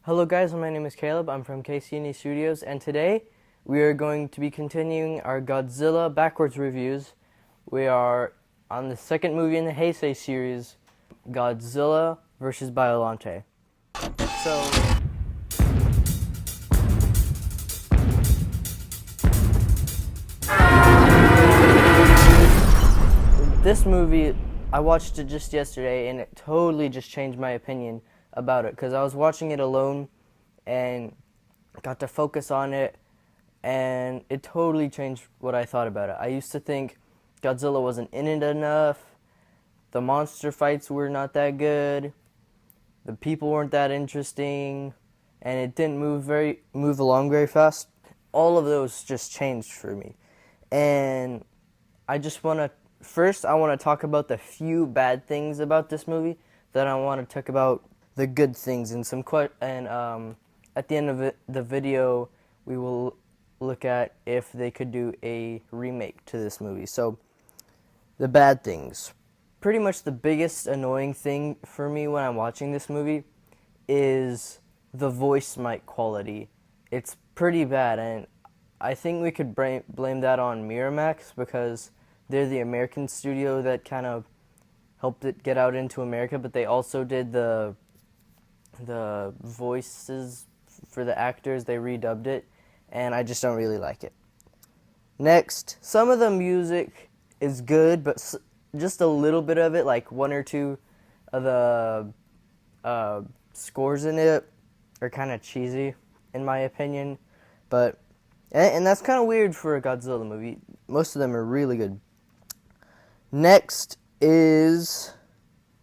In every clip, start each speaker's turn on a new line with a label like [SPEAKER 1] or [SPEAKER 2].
[SPEAKER 1] Hello guys, my name is Caleb. I'm from KCNE Studios, and today we are going to be continuing our Godzilla backwards reviews. We are on the second movie in the Heisei series, Godzilla vs. Biollante. So, this movie, I watched it just yesterday, and it totally just changed my opinion about it, because I was watching it alone and got to focus on it, and it totally changed what I thought about it. I used to think Godzilla wasn't in it enough, the monster fights were not that good, the people weren't that interesting, and it didn't move along very fast. All of those just changed for me. And I want to talk about the few bad things about this movie. Then I want to talk about the good things and at the end of the video, we will look at if they could do a remake to this movie. So, the bad things. Pretty much the biggest annoying thing for me when I'm watching this movie is the voice mic quality. It's pretty bad, and I think we could blame that on Miramax, because they're the American studio that kind of helped it get out into America, but they also did the voices for the actors. They redubbed it, and I just don't really like it. Next, some of the music is good, but just a little bit of it, like one or two of the scores in it, are kind of cheesy, in my opinion. And that's kind of weird for a Godzilla movie. Most of them are really good. Next is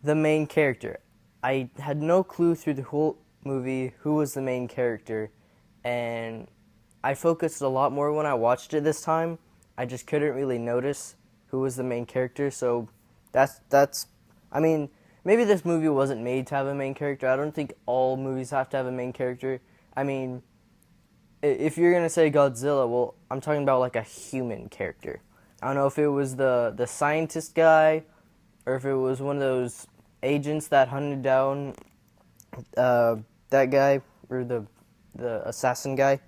[SPEAKER 1] the main character. I had no clue through the whole movie who was the main character, and I focused a lot more when I watched it this time. I just couldn't really notice who was the main character, so I mean, maybe this movie wasn't made to have a main character. I don't think all movies have to have a main character. I mean, if you're going to say Godzilla, well, I'm talking about like a human character. I don't know if it was the scientist guy, or if it was one of those agents that hunted down that guy, or the assassin guy.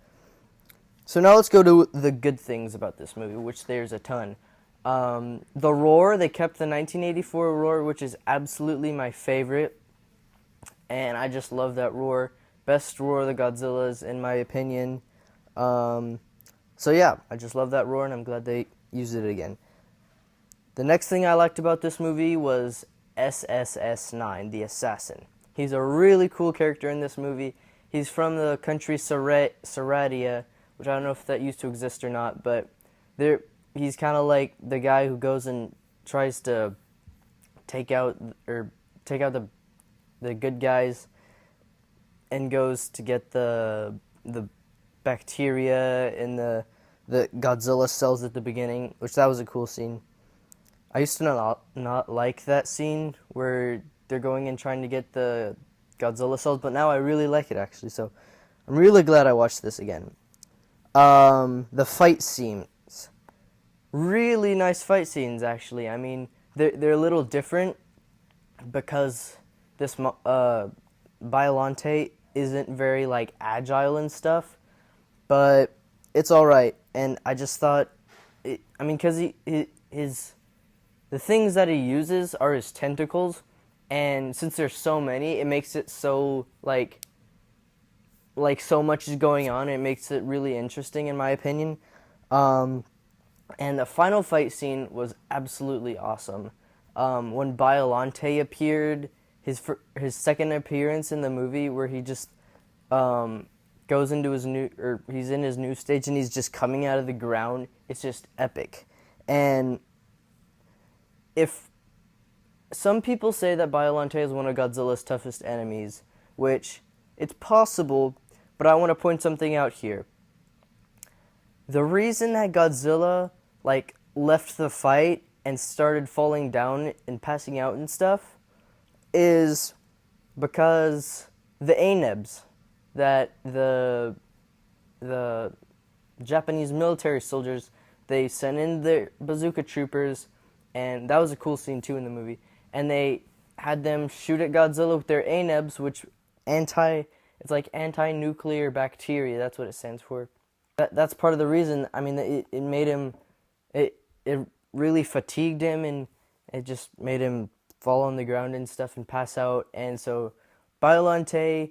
[SPEAKER 1] So now let's go to the good things about this movie, which there's a ton. The roar, they kept the 1984 roar, which is absolutely my favorite, and I just love that roar. Best roar of the Godzillas, in my opinion. So yeah, I just love that roar, and I'm glad they used it again. The next thing I liked about this movie was SSS9, the assassin. He's a really cool character in this movie. He's from the country Saradia, which I don't know if that used to exist or not, but he's kind of like the guy who goes and tries to take out the good guys, and goes to get the bacteria in the Godzilla cells at the beginning, which that was a cool scene. I used to not like that scene where they're going and trying to get the Godzilla cells, but now I really like it, actually, so I'm really glad I watched this again. The fight scenes. Really nice fight scenes, actually. I mean, they're a little different because this Biollante isn't very, like, agile and stuff, but it's alright, and I just thought, because the things that he uses are his tentacles, and since there's so many, it makes it so, like so much is going on. It makes it really interesting, in my opinion. And the final fight scene was absolutely awesome. When Biollante appeared, his second appearance in the movie, where he just goes into he's in his new stage, and he's just coming out of the ground. It's just epic. And if some people say that Biollante is one of Godzilla's toughest enemies, which it's possible, but I want to point something out here. The reason that Godzilla left the fight and started falling down and passing out and stuff is because the ANEBs that the Japanese military soldiers, they sent in their bazooka troopers, and that was a cool scene too in the movie, and they had them shoot at Godzilla with their ANEBs, which It's like anti-nuclear bacteria. That's what it stands for. That's part of the reason. I mean, it made him, it really fatigued him, and it just made him fall on the ground and stuff and pass out. And so, Biollante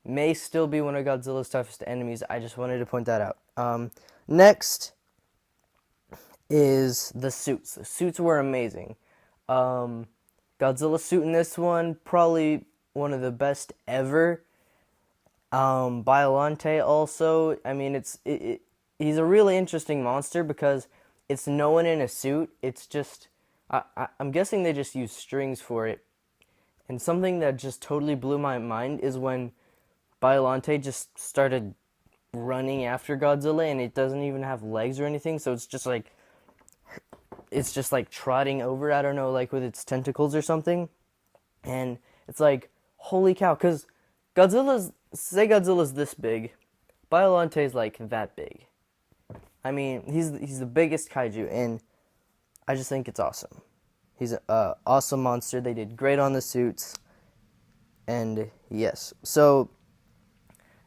[SPEAKER 1] may still be one of Godzilla's toughest enemies. I just wanted to point that out. Next is the suits. The suits were amazing. Godzilla's suit in this one, probably one of the best ever. Biollante also, I mean, he's a really interesting monster because it's no one in a suit. It's just, I'm guessing they just use strings for it. And something that just totally blew my mind is when Biollante just started running after Godzilla, and it doesn't even have legs or anything, so it's just like trotting over, I don't know, like with its tentacles or something. And it's like, holy cow, because Godzilla's this big, Biollante's like that big. I mean, he's the biggest kaiju, and I just think it's awesome. He's an awesome monster. They did great on the suits, and yes. So,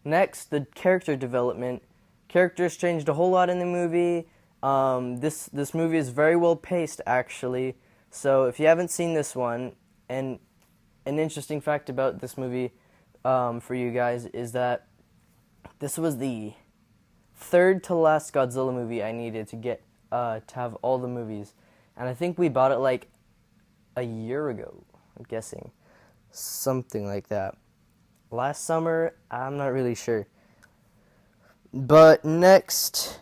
[SPEAKER 1] next, the character development. Characters changed a whole lot in the movie. This movie is very well paced, actually. So if you haven't seen this one, and an interesting fact about this movie for you guys is that this was the third to last Godzilla movie I needed to get to have all the movies, and I think we bought it like a year ago. I'm guessing something like that. Last summer, I'm not really sure. But next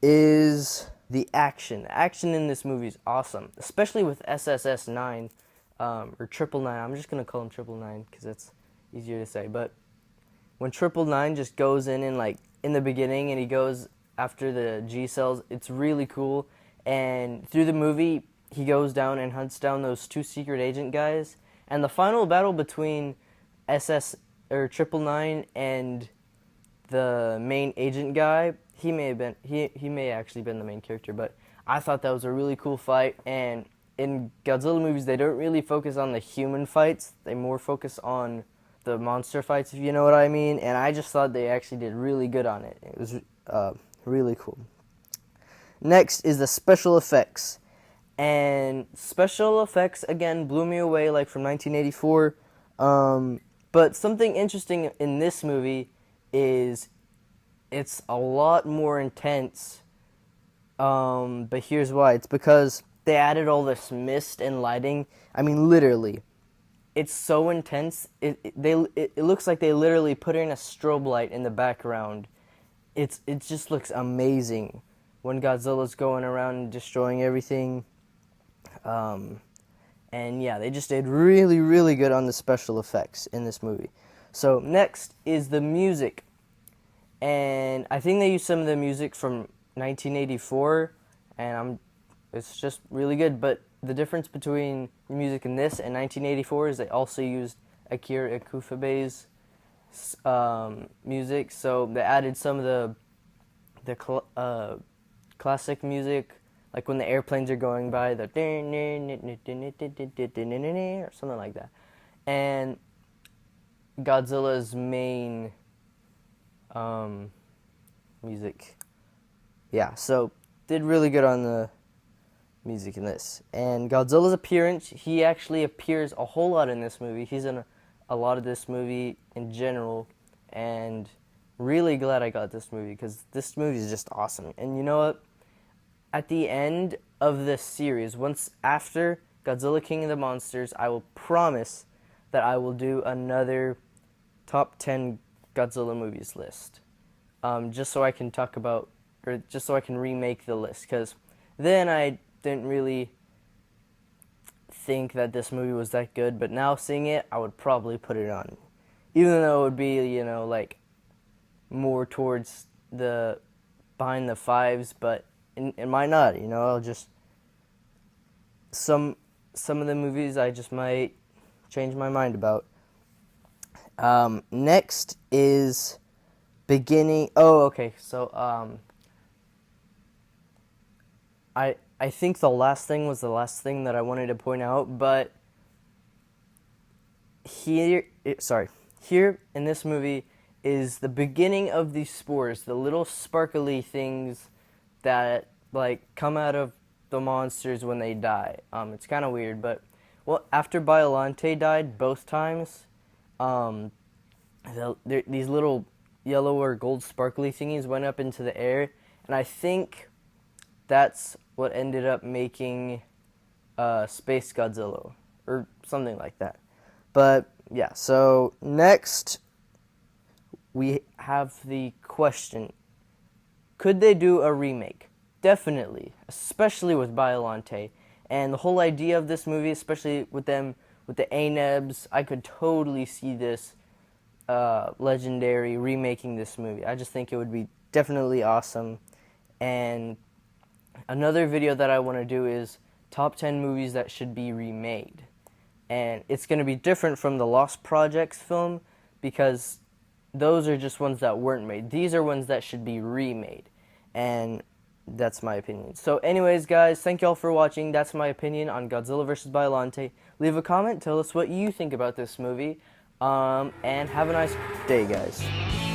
[SPEAKER 1] is the action. The action in this movie is awesome, especially with SSS 9 or Triple Nine. I'm just gonna call him Triple Nine because it's easier to say. But when Triple Nine just goes in and like in the beginning, and he goes after the G cells, it's really cool. And through the movie, he goes down and hunts down those two secret agent guys. And the final battle between SS or Triple Nine and the main agent guy, he may actually been the main character, but I thought that was a really cool fight. And in Godzilla movies, they don't really focus on the human fights; they more focus on the monster fights, if you know what I mean. And I just thought they actually did really good on it. It was really cool. Next is the special effects, and special effects again blew me away, like from 1984. But something interesting in this movie is it's a lot more intense. But here's why. It's because they added all this mist and lighting. I mean, literally, it's so intense. It looks like they literally put in a strobe light in the background. It just looks amazing when Godzilla's going around and destroying everything. And yeah, they just did really, really good on the special effects in this movie. So next is the music. And I think they used some of the music from 1984, and it's just really good. But the difference between music in this and 1984 is they also used Akira Ikufube's music. So they added some of the classic music, like when the airplanes are going by, the or something like that. And Godzilla's main music. Yeah, so did really good on the music in this. And Godzilla's appearance, he actually appears a whole lot in this movie. He's in a lot of this movie in general, and really glad I got this movie because this movie is just awesome. And you know what? At the end of this series, once after Godzilla King of the Monsters, I will promise that I will do another top 10 Godzilla movies list. Just so I can talk about, or just so I can remake the list, because then I didn't really think that this movie was that good, but now seeing it, I would probably put it on. Even though it would be, you know, like more towards the behind the fives, but it might not, you know. I'll just some of the movies I just might change my mind about. Next is beginning. Oh, okay. So I think the last thing was the last thing that I wanted to point out, but here in this movie is the beginning of these spores, the little sparkly things that like come out of the monsters when they die. It's kind of weird, but well, after Biollante died both times, um, these little yellow or gold sparkly thingies went up into the air, and I think that's what ended up making Space Godzilla or something like that. But yeah, so next we have the question: could they do a remake? Definitely, especially with Biollante. And the whole idea of this movie, especially with them, with the ANEBs, I could totally see this Legendary remaking this movie. I just think it would be definitely awesome. And another video that I want to do is top 10 movies that should be remade. And it's going to be different from the Lost Projects film because those are just ones that weren't made. These are ones that should be remade. And that's my opinion. So anyways, guys, thank y'all for watching. That's my opinion on Godzilla vs. Biollante. Leave a comment. Tell us what you think about this movie. And have a nice day, guys.